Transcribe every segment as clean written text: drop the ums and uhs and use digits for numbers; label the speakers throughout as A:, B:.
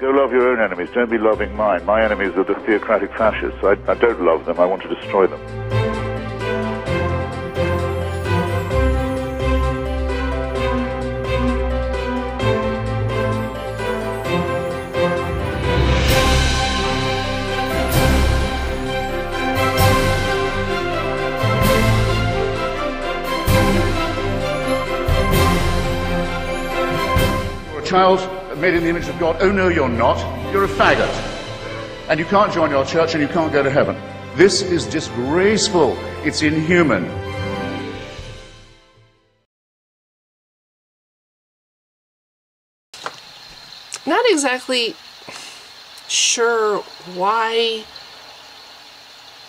A: Go love your own enemies, don't be loving mine. My enemies are the theocratic fascists. I don't love them, I want to destroy them.
B: Child made in the image of God. Oh no, you're not. You're a faggot. And you can't join your church and you can't go to heaven. This is disgraceful. It's inhuman.
C: Not exactly sure why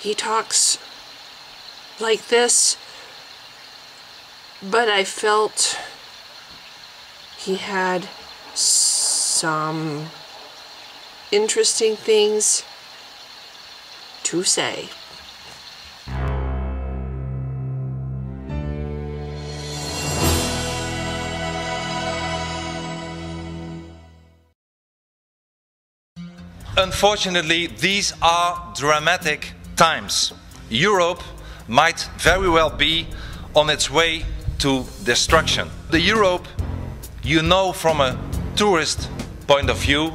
C: he talks like this, but I felt he had some interesting things to say.
D: Unfortunately, these are dramatic times. Europe might very well be on its way to destruction. The Europe you know from a tourist point of view,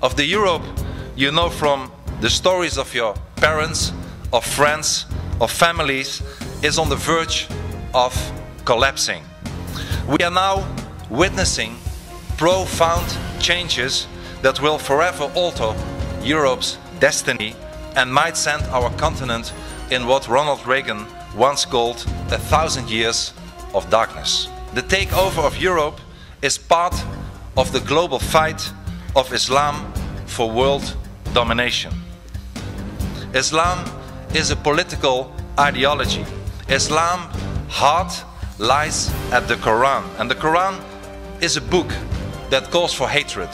D: of the Europe you know from the stories of your parents, of friends, of families, is on the verge of collapsing. We are now witnessing profound changes that will forever alter Europe's destiny and might send our continent in what Ronald Reagan once called 1,000 years of darkness. The takeover of Europe is part of the global fight of Islam for world domination. Islam is a political ideology. Islam's heart lies at the Quran, and the Quran is a book that calls for hatred,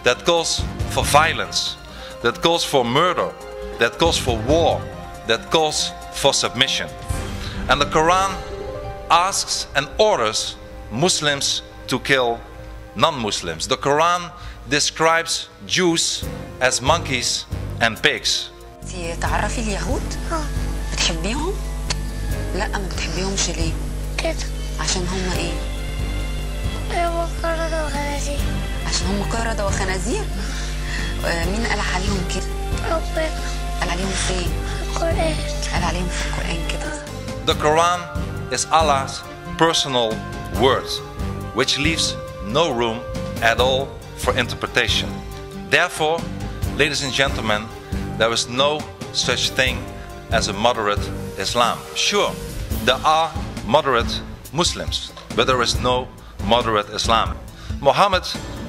D: that calls for violence, that calls for murder, that calls for war, that calls for submission. And the Quran asks and orders Muslims to kill non-Muslims. The Quran describes Jews as monkeys and pigs.
E: تعرفي اليهود؟ بتحبيهم؟ لا ما بتحبيهمش ليه؟
F: كده
E: عشان هم ايه؟
F: هم قردة وخنازير.
E: عشان هم قردة وخنازير؟ مين قال عليهم كده؟
F: ربنا.
E: قال عليهم فين؟
F: القرآن.
E: قال عليهم في القرآن كده.
D: The Quran is Allah's personal word, which leaves no room at all for interpretation. Therefore, ladies and gentlemen, there is no such thing as a moderate Islam. Sure, there are moderate Muslims, but there is no moderate Islam. Muhammad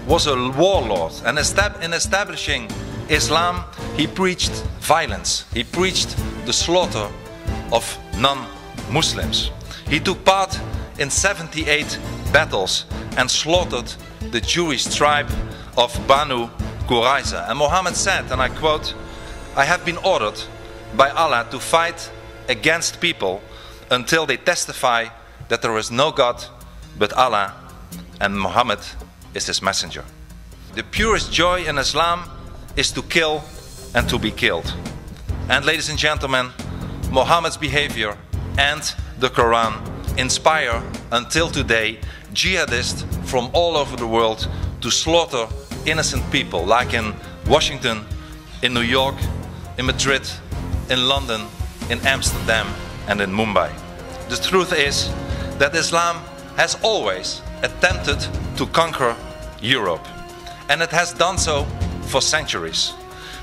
D: was a warlord, and in establishing Islam, he preached violence. He preached the slaughter of non-Muslims. He took part in 78 battles and slaughtered the Jewish tribe of Banu Qurayza. And Muhammad said, and I quote, "I have been ordered by Allah to fight against people until they testify that there is no God but Allah and Muhammad is his messenger." The purest joy in Islam is to kill and to be killed. And ladies and gentlemen, Muhammad's behavior and the Quran inspire until today jihadists from all over the world to slaughter innocent people, like in Washington, in New York, in Madrid, in London, in Amsterdam and in Mumbai. The truth is that Islam has always attempted to conquer Europe, and it has done so for centuries.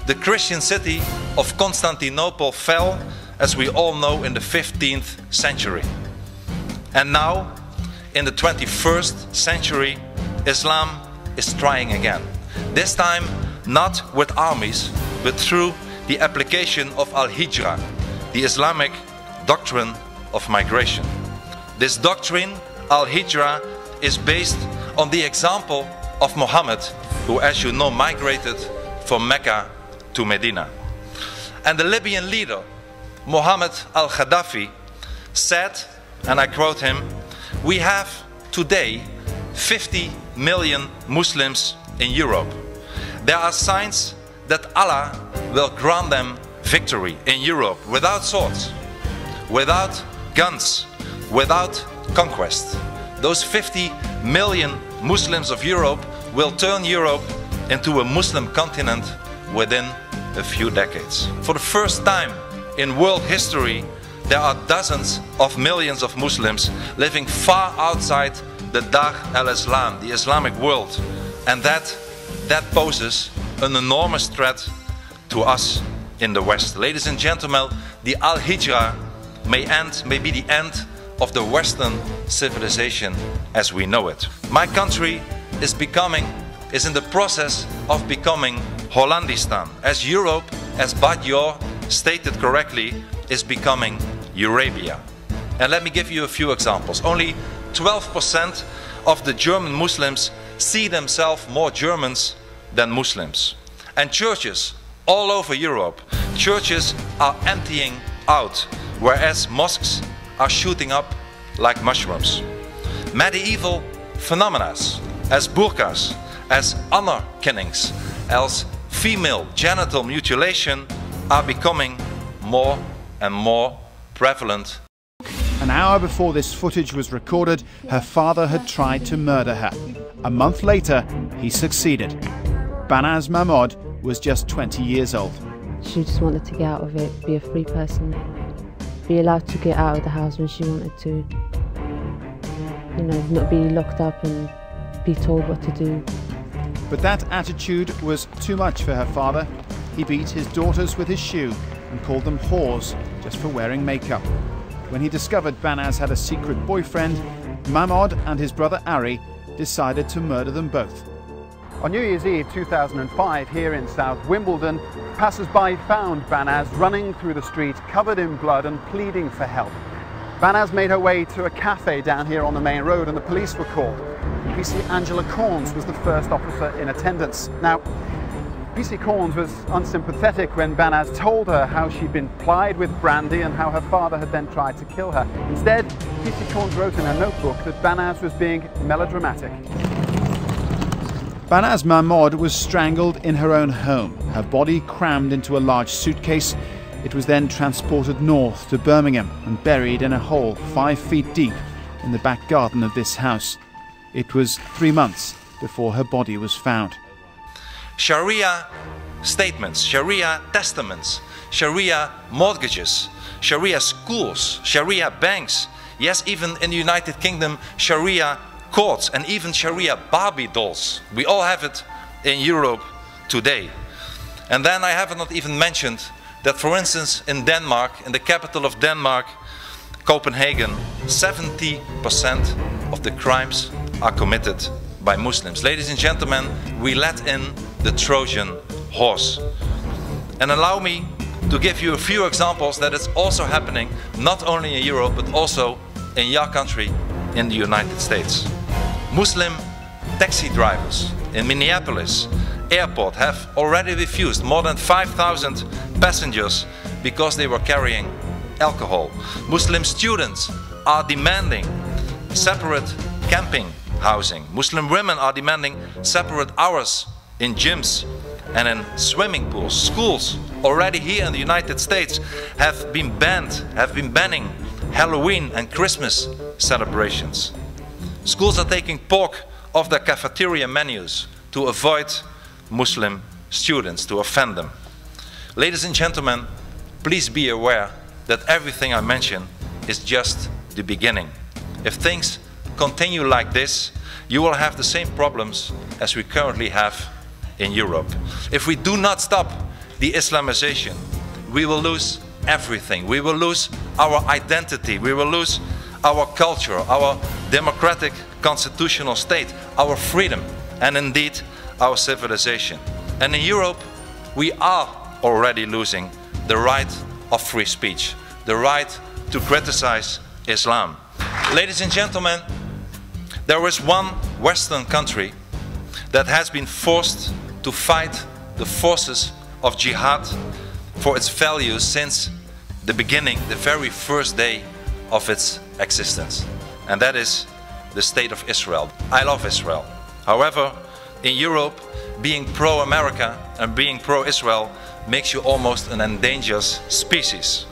D: The Christian city of Constantinople fell, as we all know, in the 15th century. And now, in the 21st century, Islam is trying again. This time, not with armies, but through the application of al-Hijra, the Islamic doctrine of migration. This doctrine, al-Hijra, is based on the example of Muhammad, who, as you know, migrated from Mecca to Medina. And the Libyan leader, Muhammad al-Gaddafi, said, and I quote him, "We have today 50 million Muslims in Europe. There are signs that Allah will grant them victory in Europe without swords, without guns, without conquest. Those 50 million Muslims of Europe will turn Europe into a Muslim continent within a few decades. For the first time in world history, there are dozens of millions of Muslims living far outside the Dar al-Islam, the Islamic world, and that poses an enormous threat to us in the West. Ladies and gentlemen, the Al-Hijra may be the end of the Western civilization as we know it. My country is in the process of becoming Hollandistan, as Europe, as Badior stated correctly, is becoming Eurabia. And let me give you a few examples. Only 12% of the German Muslims see themselves more Germans than Muslims. And churches all over Europe, churches are emptying out, whereas mosques are shooting up like mushrooms. Medieval phenomena as burqas, as honor killings, as female genital mutilation are becoming more and more prevalent.
G: An hour before this footage was recorded, her father had tried to murder her. A month later, he succeeded. Banaz Mahmoud was just 20 years old.
H: She just wanted to get out of it, be a free person, be allowed to get out of the house when she wanted to. You know, not be locked up and be told what to do.
G: But that attitude was too much for her father. He beat his daughters with his shoe and called them whores just for wearing makeup. When he discovered Banaz had a secret boyfriend, Mahmoud and his brother Ari decided to murder them both. On New Year's Eve 2005, here in South Wimbledon, passers-by found Banaz running through the street, covered in blood and pleading for help. Banaz made her way to a cafe down here on the main road and the police were called. PC Angela Corns was the first officer in attendance. Now, PC Corns was unsympathetic when Banaz told her how she'd been plied with brandy and how her father had then tried to kill her. Instead, PC Corns wrote in her notebook that Banaz was being melodramatic. Banaz Mahmoud was strangled in her own home, her body crammed into a large suitcase. It was then transported north to Birmingham and buried in a hole 5 feet deep in the back garden of this house. It was 3 months before her body was found.
D: Sharia statements, Sharia testaments, Sharia mortgages, Sharia schools, Sharia banks, yes, even in the United Kingdom, Sharia courts and even Sharia Barbie dolls. We all have it in Europe today. And then I have not even mentioned that, for instance, in Denmark, in the capital of Denmark, Copenhagen, 70% of the crimes are committed by Muslims. Ladies and gentlemen, we let in the Trojan horse. And allow me to give you a few examples that it's also happening not only in Europe but also in your country, in the United States. Muslim taxi drivers in Minneapolis airport have already refused more than 5,000 passengers because they were carrying alcohol. Muslim students are demanding separate camping housing. Muslim women are demanding separate hours in gyms and in swimming pools. Schools already here in the United States have been banning Halloween and Christmas celebrations. Schools are taking pork off their cafeteria menus to avoid Muslim students, to offend them. Ladies and gentlemen, please be aware that everything I mention is just the beginning. If things continue like this, you will have the same problems as we currently have in Europe. If we do not stop the Islamization, we will lose everything. We will lose our identity, we will lose our culture, our democratic constitutional state, our freedom, and indeed our civilization. And in Europe, we are already losing the right of free speech, the right to criticize Islam. Ladies and gentlemen, there is one Western country that has been forced to fight the forces of jihad for its values since the beginning, the very first day of its existence. And that is the state of Israel. I love Israel. However, in Europe, being pro-America and being pro-Israel makes you almost an endangered species.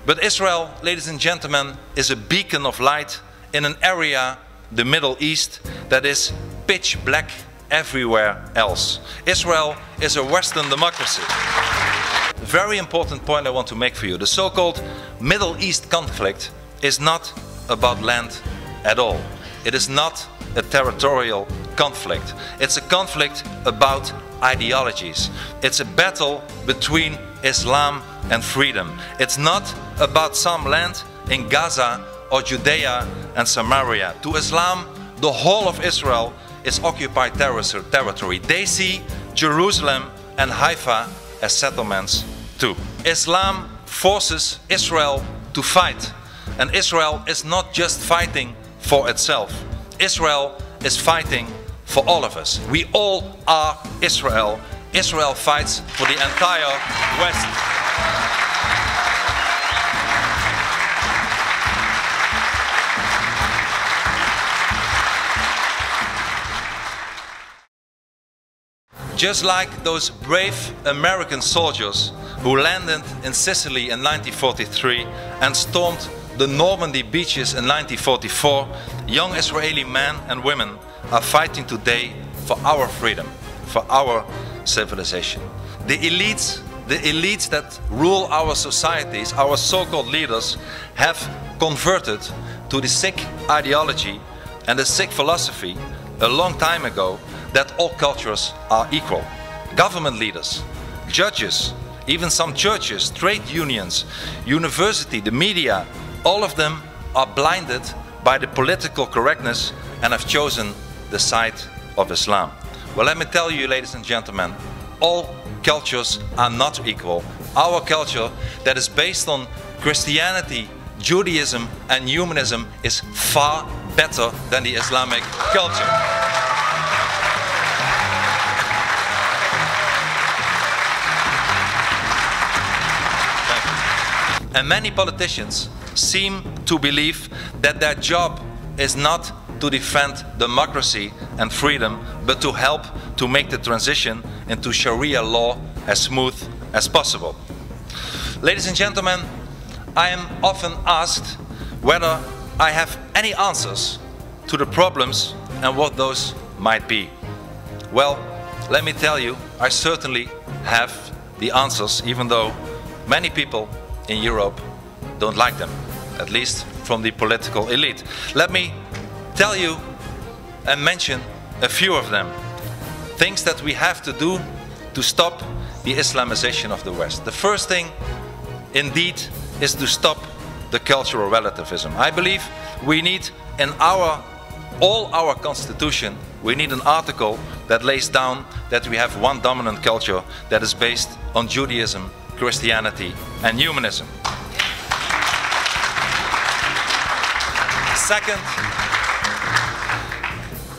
D: But Israel, ladies and gentlemen, is a beacon of light in an area, the Middle East, that is pitch black everywhere else. Israel is a Western democracy. A very important point I want to make for you. The so-called Middle East conflict is not about land at all. It is not a territorial conflict. It's a conflict about ideologies. It's a battle between Islam and freedom. It's not about some land in Gaza or Judea and Samaria. To Islam, the whole of Israel is occupied territory. They see Jerusalem and Haifa as settlements too. Islam forces Israel to fight. And Israel is not just fighting for itself. Israel is fighting for all of us. We all are Israel. Israel fights for the entire West. Just like those brave American soldiers who landed in Sicily in 1943 and stormed the Normandy beaches in 1944, young Israeli men and women are fighting today for our freedom, for our civilization. The elites that rule our societies, our so-called leaders, have converted to the sick ideology and the sick philosophy a long time ago that all cultures are equal. Government leaders, judges, even some churches, trade unions, university, the media, all of them are blinded by the political correctness and have chosen the side of Islam. Well, let me tell you, ladies and gentlemen, all cultures are not equal. Our culture that is based on Christianity, Judaism and humanism is far better than the Islamic culture. And many politicians seem to believe that their job is not to defend democracy and freedom, but to help to make the transition into Sharia law as smooth as possible. Ladies and gentlemen, I am often asked whether I have any answers to the problems and what those might be. Well, let me tell you, I certainly have the answers, even though many people in Europe don't like them, at least from the political elite. Let me tell you and mention a few of them. Things that we have to do to stop the Islamization of the West. The first thing, indeed, is to stop the cultural relativism. I believe we need in all our constitution, we need an article that lays down that we have one dominant culture that is based on Judaism, Christianity and humanism. Second,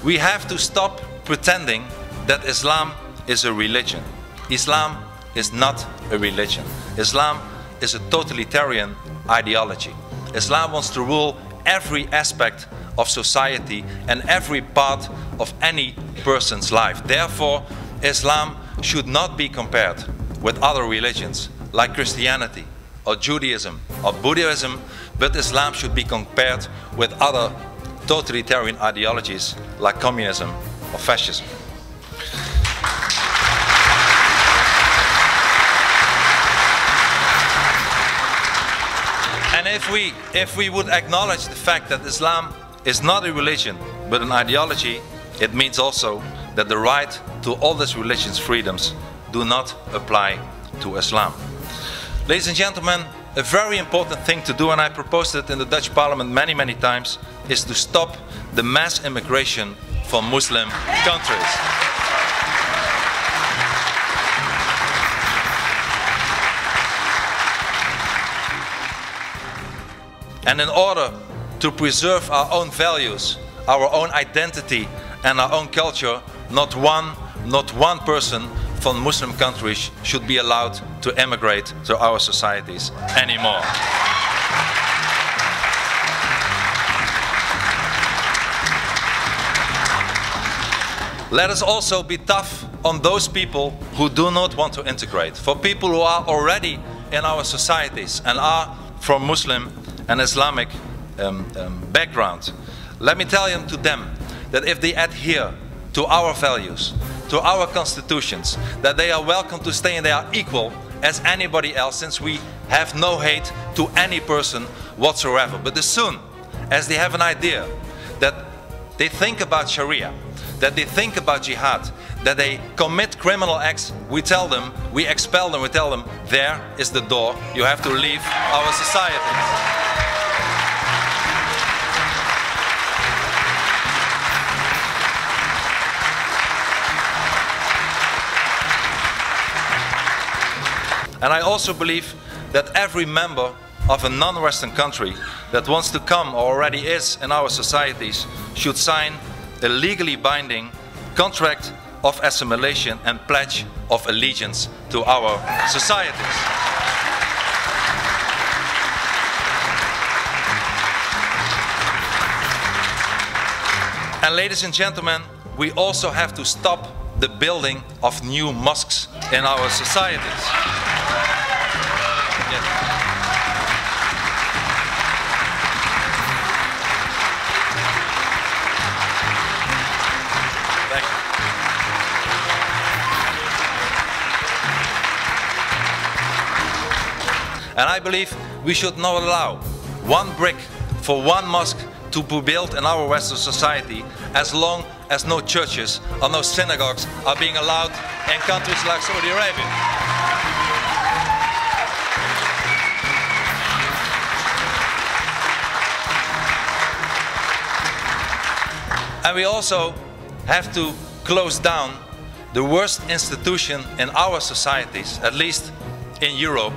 D: we have to stop pretending that Islam is a religion. Islam is not a religion. Islam is a totalitarian ideology. Islam wants to rule every aspect of society and every part of any person's life. Therefore, Islam should not be compared with other religions like Christianity or Judaism or Buddhism, but Islam should be compared with other totalitarian ideologies like communism or fascism. And if we would acknowledge the fact that Islam is not a religion but an ideology, it means also that the right to all these religious freedoms do not apply to Islam. Ladies and gentlemen, a very important thing to do, and I proposed it in the Dutch parliament many times, is to stop the mass immigration from Muslim countries. And in order to preserve our own values, our own identity and our own culture, not one person from Muslim countries should be allowed to emigrate to our societies anymore. let us also be tough on those people who do not want to integrate. For people who are already in our societies and are from Muslim and Islamic background, let me tell to them that if they adhere to our values, to our constitutions, that they are welcome to stay and they are equal as anybody else, since we have no hate to any person whatsoever. But as soon as they have an idea that they think about Sharia, that they think about jihad, that they commit criminal acts, we tell them, we expel them, we tell them, there is the door, you have to leave our society. And I also believe that every member of a non-Western country that wants to come or already is in our societies should sign a legally binding contract of assimilation and pledge of allegiance to our societies. And ladies and gentlemen, we also have to stop the building of new mosques in our societies. And I believe we should not allow one brick for one mosque to be built in our Western society as long as no churches or no synagogues are being allowed in countries like Saudi Arabia. And we also have to close down the worst institution in our societies, at least in Europe,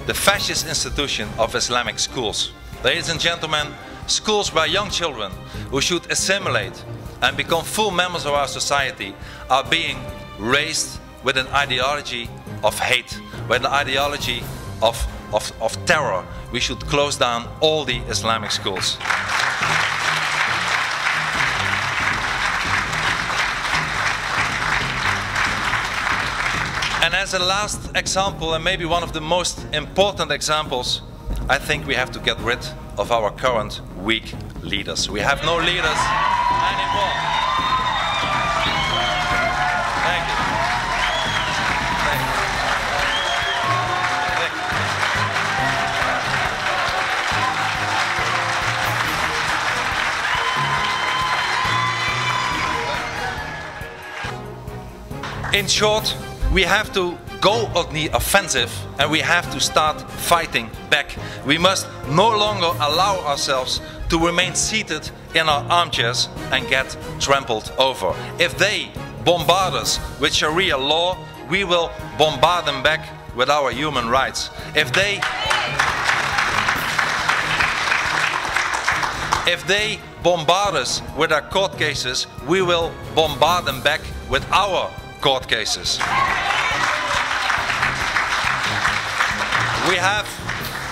D: the fascist institution of Islamic schools. Ladies and gentlemen, schools where young children who should assimilate and become full members of our society are being raised with an ideology of hate, with an ideology of terror. We should close down all the Islamic schools. And as a last example, and maybe one of the most important examples, I think we have to get rid of our current weak leaders. We have no leaders anymore. Thank you. Thank you. Thank you. In short, we have to go on the offensive and we have to start fighting back. We must no longer allow ourselves to remain seated in our armchairs and get trampled over. If they bombard us with Sharia law, we will bombard them back with our human rights. If they bombard us with our court cases, we will bombard them back with our court cases.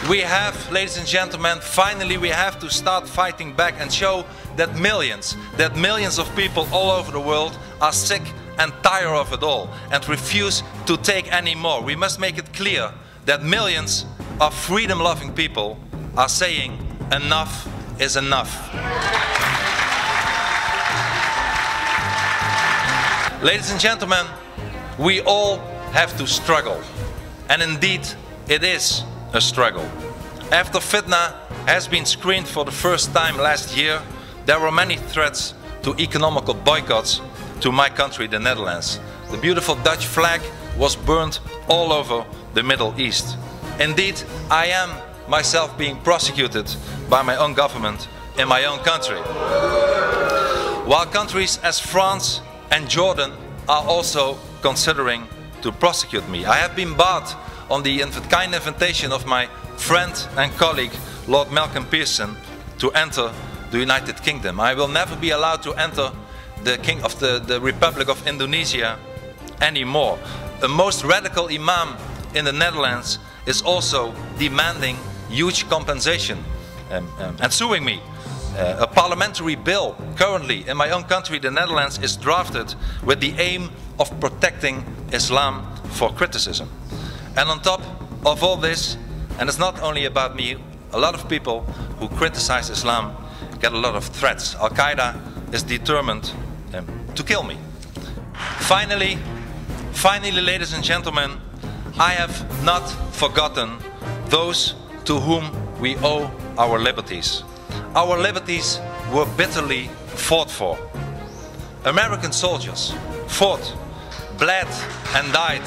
D: We have, ladies and gentlemen, finally we have to start fighting back and show that millions of people all over the world are sick and tired of it all and refuse to take any more. We must make it clear that millions of freedom-loving people are saying enough is enough. Ladies and gentlemen, we all have to struggle, and indeed it is a struggle. After fitna has been screened for the first time last year, there were many threats to economical boycotts to my country, the Netherlands. The beautiful Dutch flag was burned all over the Middle East. Indeed, I am myself being prosecuted by my own government in my own country. While countries as France and Jordan are also considering to prosecute me. I have been barred on the kind invitation of my friend and colleague Lord Malcolm Pearson to enter the United Kingdom. I will never be allowed to enter the Republic of Indonesia anymore. The most radical imam in the Netherlands is also demanding huge compensation and suing me A parliamentary bill currently in my own country, the Netherlands, is drafted with the aim of protecting Islam for criticism. And on top of all this, and it's not only about me, a lot of people who criticize Islam get a lot of threats. Al-Qaeda is determined to kill me. Finally, ladies and gentlemen, I have not forgotten those to whom we owe our liberties. Our liberties were bitterly fought for. American soldiers fought, bled and died.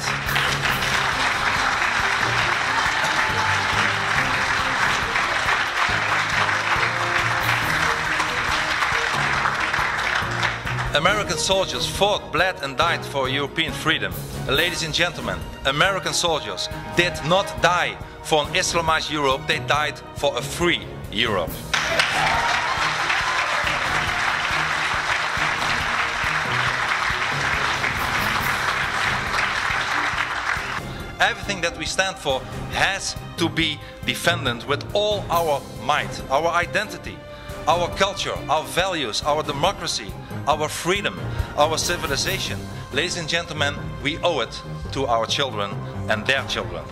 D: American soldiers fought, bled and died for European freedom. Ladies and gentlemen, American soldiers did not die for an Islamized Europe, they died for a free Europe. Everything that we stand for has to be defended with all our might, our identity, our culture, our values, our democracy, our freedom, our civilization. Ladies and gentlemen, we owe it to our children and their children.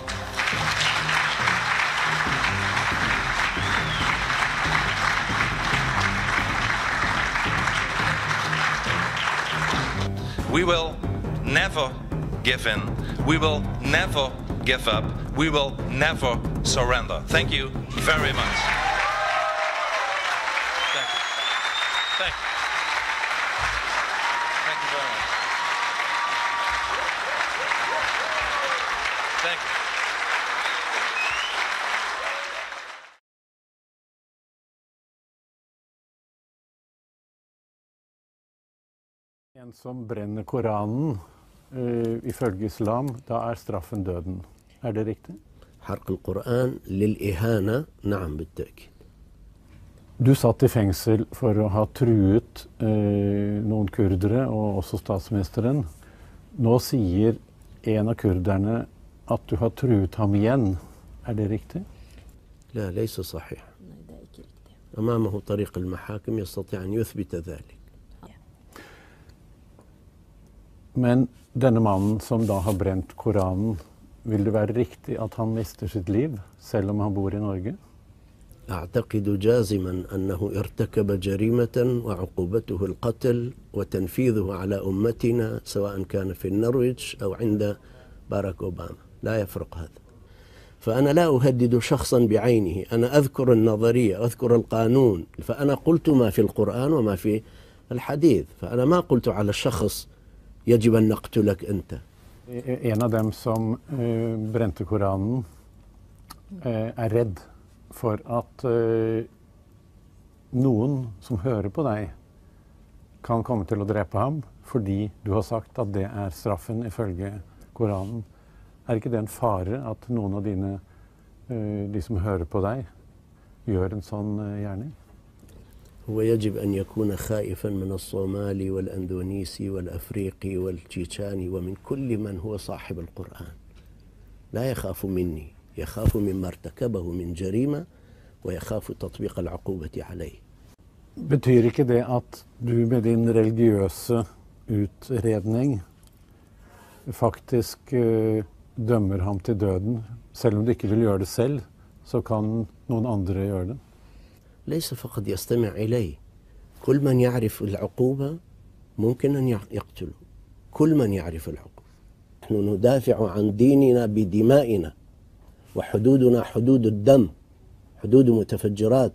D: We will never give in. We will never give up. We will never surrender. Thank you very much. Thank you. Thank you. Thank you very much. Thank you.
I: En som brenner Koranen, ifølge islam, da straffen døden. Det riktig?
J: حرق القرآن للإهانة نعم بالتأكيد.
I: Du satt i fengsel for å ha truet noen kurdere, og også statsministeren. Nå sier en av kurderne at du har truet ham igjen. Det riktig?
J: لا ليس صحيح. أمامه طريق المحاكم يستطيع أن يثبت ذلك.
I: Men denne mannen som da har brent Koranen, vil det være riktig at han mister sitt liv, selv om han bor i Norge?
J: أعتقد جازما أنه ارتكب جريمة وعقوبته القتل وتنفيذه على أمتنا سواء كان في النرويج أو عند باراك أوباما. لا يفرق هذا. فأنا لا أهدد شخصا بعينه، أنا أذكر النظرية، أذكر القانون، فأنا قلت ما في القرآن وما في الحديث، فأنا ما قلت على الشخص يجب أن نقتلك أنت.
I: En av dem som brente Koranen redd for at noen som hører på deg kan komme til å drepe ham fordi du har sagt at det straffen ifølge Koranen. Ikke det en fare at noen av de som hører på deg, gjør en sånn gjerning?
J: هو يجب أن يكون خائفا من الصومالي والأندونيسي والأفريقي والتشيشاني ومن كل من هو صاحب القرآن. لا يخاف مني، يخاف مما ارتكبه من جريمة ويخاف تطبيق العقوبة عليه.
I: Betyr ikke det at du med din religiøse utredning faktisk dømmer ham til døden? Selv om du ikke vil gjøre det selv, så kan noen andre gjøre det?
J: ليس فقط يستمع إليه، كل من يعرف العقوبة ممكن أن يقتله، كل من يعرف العقوبة. نحن ندافع عن ديننا بدمائنا وحدودنا حدود الدم، حدود متفجرات.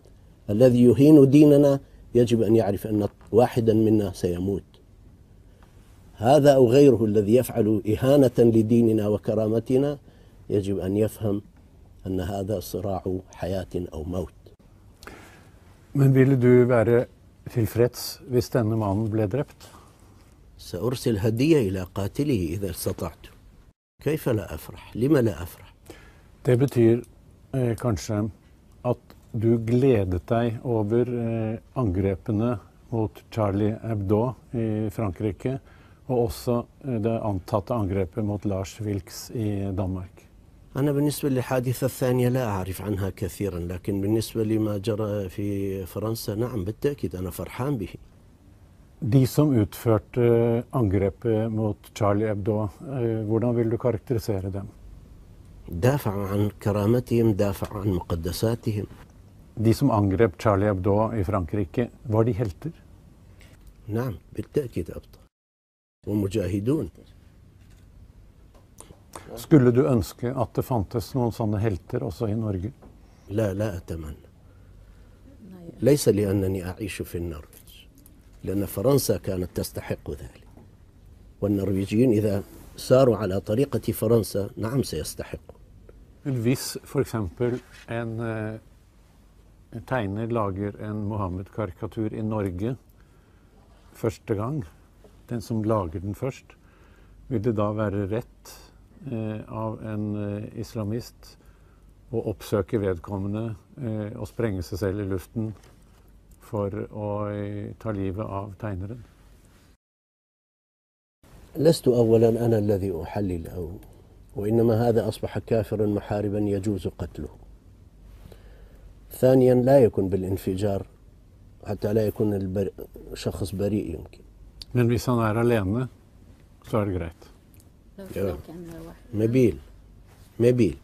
J: الذي يهين ديننا يجب أن يعرف أن واحدا منا سيموت. هذا أو غيره الذي يفعل إهانة لديننا وكرامتنا يجب أن يفهم أن هذا صراع حياة أو موت.
I: Men ville du være tilfreds hvis denne mannen ble drept?
J: سأرسل هدية إلى قاتله إذا استطعت. كيف لا أفرح؟ لما لا أفرح؟
I: Det betyr kanskje at du gledet deg over angrepene mot Charlie Hebdo i Frankrike, og også det antatte angrepet mot Lars Vilks i Danmark.
J: أنا بالنسبة للحادثة الثانية لا أعرف عنها كثيرا، لكن بالنسبة لما جرى في فرنسا نعم بالتأكيد أنا فرحان به.
I: De som utførte angrepet mot Charlie Hebdo, hvordan vil du karakterisere dem?
J: دافعوا عن كرامتهم، دافعوا عن مقدساتهم.
I: De som angrep Charlie Hebdo i Frankrike, var de helter?
J: نعم بالتأكيد أبطال ومجاهدون.
I: Skulle du ønske at det fantes noen sånne helter også i Norge?
J: لا أتمنى. ليس لأنني أعيش في النرويج، لأن فرنسا كانت تستحق ذلك، والنرويجيين إذا ساروا على طريقة فرنسا نعم سيستحقون.
I: Hvis for eksempel en tegner lager en Mohammed-karikatur i Norge første gang, den som lager den først, vil det da være rett av en islamist å oppsøke vedkommende og sprenge seg selv i luften for å ta livet av tegneren?
J: لست أولا أنا الذي أحلل وإنما هذا أصبح كافرا محاربا يجوز قتله. ثانيا لا يكون بالانفجار حتى لا يكون شخص بريء يمكن.
I: Men hvis han er alene, så er det greit.
J: Ja. مبيل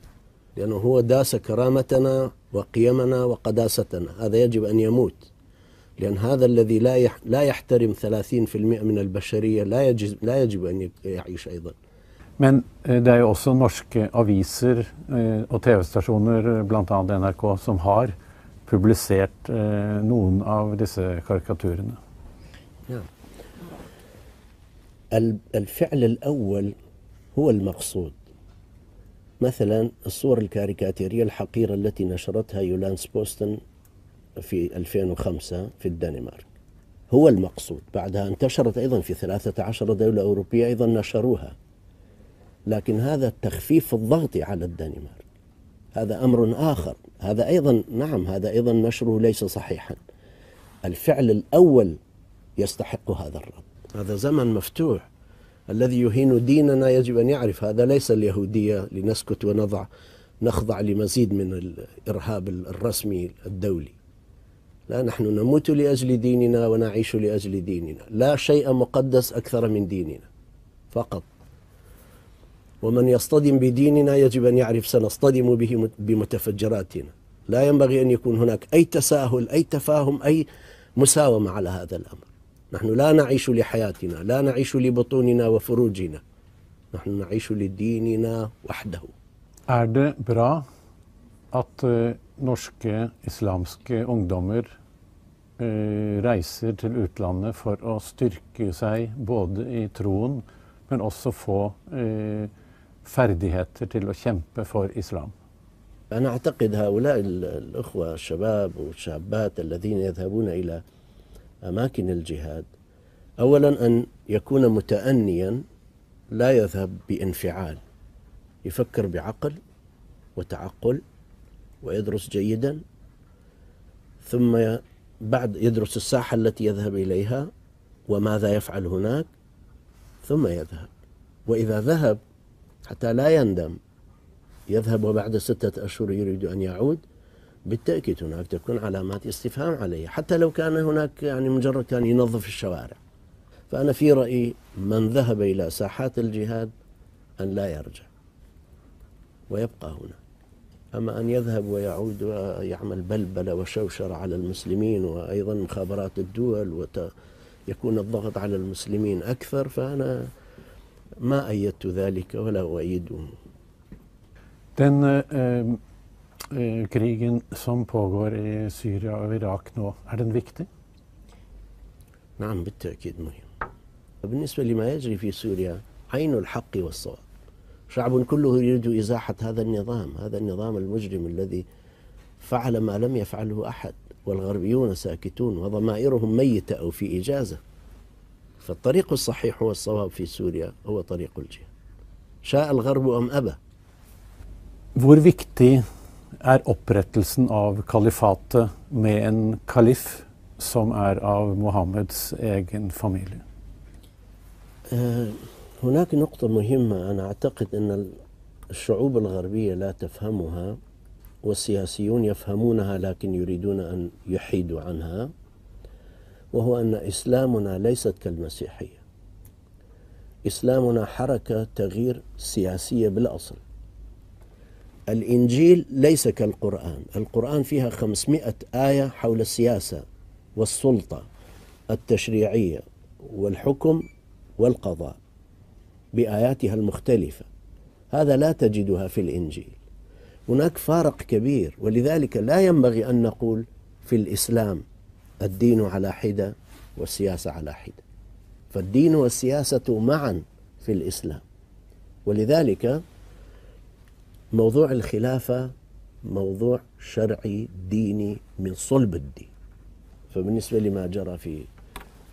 J: لأنه هو داس كرامتنا وقيمنا وقداستنا، هذا يجب أن يموت، لأن هذا الذي لا يحترم 30% من البشرية لا يجب أن يعيش أيضا.
I: Men det er jo også norske aviser og TV-stasjoner, blant annet NRK, som har publisert noen av disse karikaturene.
J: Ja. الفعل الأول هو المقصود. مثلا الصور الكاريكاتيرية الحقيرة التي نشرتها يولانس بوستن في 2005 في الدنمارك هو المقصود. بعدها انتشرت أيضا في 13 دولة أوروبية أيضا نشروها، لكن هذا تخفيف الضغط على الدنمارك، هذا أمر آخر. هذا أيضا نعم هذا أيضا نشره ليس صحيحا. الفعل الأول يستحق هذا الرد. هذا زمن مفتوح. الذي يهين ديننا يجب أن يعرف هذا ليس اليهودية لنسكت نخضع لمزيد من الإرهاب الرسمي الدولي. لا، نحن نموت لأجل ديننا ونعيش لأجل ديننا، لا شيء مقدس أكثر من ديننا فقط. ومن يصطدم بديننا يجب أن يعرف سنصطدم به بمتفجراتنا. لا ينبغي أن يكون هناك أي تساهل، أي تفاهم، أي مساومة على هذا الأمر. نحن لا نعيش لحياتنا، لا نعيش لبطوننا وفروجنا، نحن نعيش لديننا وحده.
I: Er det bra at norske islamske ungdommer reiser til utlandet for å styrke seg både i troen, men også få ferdigheter til å kjempe for islam?
J: أنا أعتقد هؤلاء الأخوة الشباب والشابات الذين يذهبون إلى أماكن الجهاد أولا أن يكون متأنيا، لا يذهب بانفعال، يفكر بعقل وتعقل ويدرس جيدا، ثم بعد يدرس الساحة التي يذهب إليها وماذا يفعل هناك ثم يذهب. وإذا ذهب حتى لا يندم، يذهب وبعد 6 أشهر يريد أن يعود، بالتأكيد هناك تكون علامات استفهام عليه، حتى لو كان هناك يعني مجرد كان ينظف الشوارع. فأنا في رأيي من ذهب إلى ساحات الجهاد أن لا يرجع ويبقى هنا. أما أن يذهب ويعود ويعمل بلبلة وشوشرة على المسلمين وأيضا مخابرات الدول ويكون الضغط على المسلمين أكثر، فأنا ما أيدت ذلك ولا أؤيده.
I: Krigen som pågår i Syria og Irak nå, er den viktig?
J: نعم بالتأكيد مهم. بالنسبة لما يجري في سوريا عين الحق والصواب. شعب كله يريد إزاحة هذا النظام المجرم الذي فعل ما لم يفعله أحد، والغربيون ساكتون وضمائرهم ميتة أو في إجازة. فالطريق الصحيح والصواب في سوريا هو طريق الجهاد، شاء الغرب أم أبى.
I: Hvor viktig opprettelsen av kalifatet med en kalif som av Mohammeds egen familie?
J: هناك نقطة مهمة. أنا أعتقد أن الشعوب الغربية لا تفهمها والسياسيون يفهمونها لكن يريدون أن يحيدوا عنها، وهو أن إسلامنا ليست كالمسيحية. إسلامنا حركة تغيير سياسية بالأصل. الإنجيل ليس كالقرآن. القرآن فيها 500 آية حول السياسة والسلطة التشريعية والحكم والقضاء بآياتها المختلفة. هذا لا تجدها في الإنجيل. هناك فارق كبير، ولذلك لا ينبغي أن نقول في الإسلام الدين على حدة والسياسة على حدة، فالدين والسياسة معا في الإسلام. ولذلك موضوع الخلافة موضوع شرعي ديني من صلب الدين. فبالنسبة لما جرى في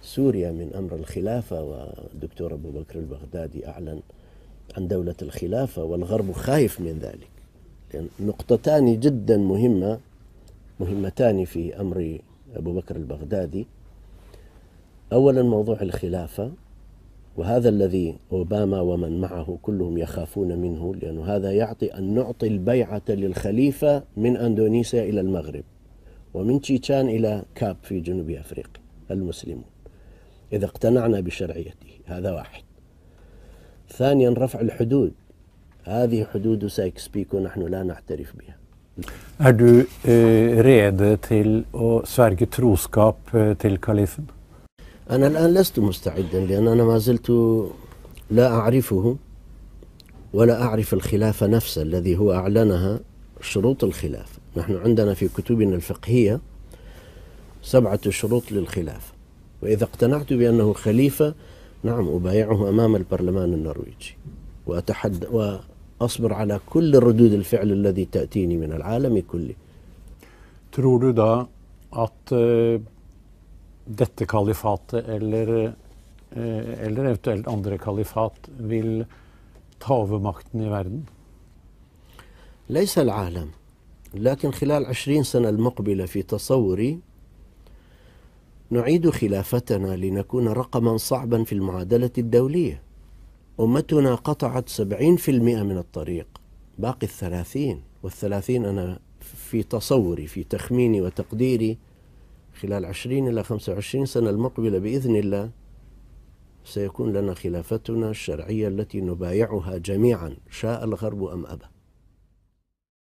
J: سوريا من أمر الخلافة، والدكتور أبو بكر البغدادي أعلن عن دولة الخلافة والغرب خايف من ذلك، لأن نقطتان جدا مهمتان في أمر أبو بكر البغدادي. أولا موضوع الخلافة، وهذا الذي أوباما ومن معه كلهم يخافون منه، لأن هذا يعطي أن نعطي البيعة للخليفة من أندونيسيا إلى المغرب ومن تشيتشان إلى كاب في جنوب أفريقيا المسلمون إذا اقتنعنا بشرعيته. هذا واحد. ثانيا رفع الحدود. هذه حدود سايكس بيكو نحن لا نعترف بها.
I: Er du rede til å sverge troskap til kalifen?
J: أنا الآن لست مستعدا، لأن أنا ما زلت لا أعرفه ولا أعرف الخلافة نفسها الذي هو أعلنها. شروط الخلافة نحن عندنا في كتبنا الفقهية 7 شروط للخلافة، وإذا اقتنعت بأنه خليفة نعم أبايعه أمام البرلمان النرويجي وأصبر على كل ردود الفعل الذي تأتيني من العالم كله.
I: Tror du da at dette kalifatet eller eventuelt andre kalifat vil ta over makten i verden?
J: ليس العالم، لكن خلال 20 سنة المقبلة في تصوري نعيد خلافتنا لنكون رقما صعبا في المعادلة الدولية. أمتنا قطعت 70% من الطريق، باقي 30 والثلاثين أنا في تصوري في تخميني وتقديري خلال 20 إلى 25 سنة المقبلة بإذن الله سيكون لنا خلافتنا الشرعية التي نبايعها جميعا شاء الغرب أم أبى.